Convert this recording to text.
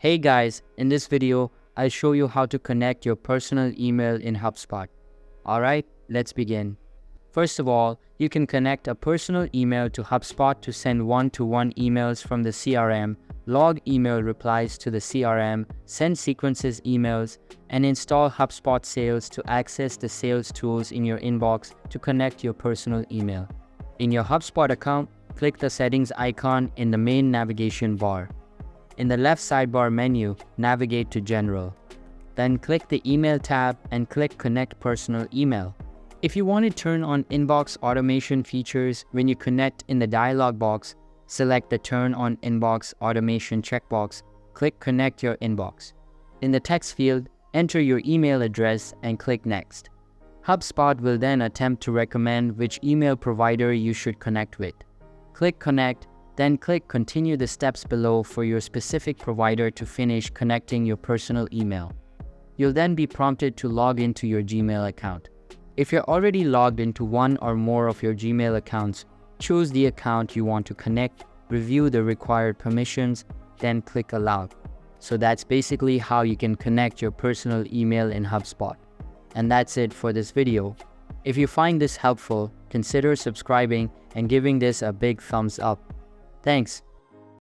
Hey guys, in this video, I'll show you how to connect your personal email in HubSpot. Alright, let's begin. First of all, you can connect a personal email to HubSpot to send one-to-one emails from the CRM, log email replies to the CRM, send sequences emails, and install HubSpot Sales to access the sales tools in your inbox to connect your personal email. In your HubSpot account, click the settings icon in the main navigation bar. In the left sidebar menu, navigate to General. Then click the Email tab and click Connect Personal Email. If you want to turn on inbox automation features when you connect in the dialog box, select the Turn on Inbox Automation checkbox, click Connect Your Inbox. In the text field, enter your email address and click Next. HubSpot will then attempt to recommend which email provider you should connect with. Click Connect, then click Continue the steps below for your specific provider to finish connecting your personal email. You'll then be prompted to log into your Gmail account. If you're already logged into one or more of your Gmail accounts, choose the account you want to connect, review the required permissions, then click Allow. So that's basically how you can connect your personal email in HubSpot. And that's it for this video. If you find this helpful, consider subscribing and giving this a big thumbs up. Thanks.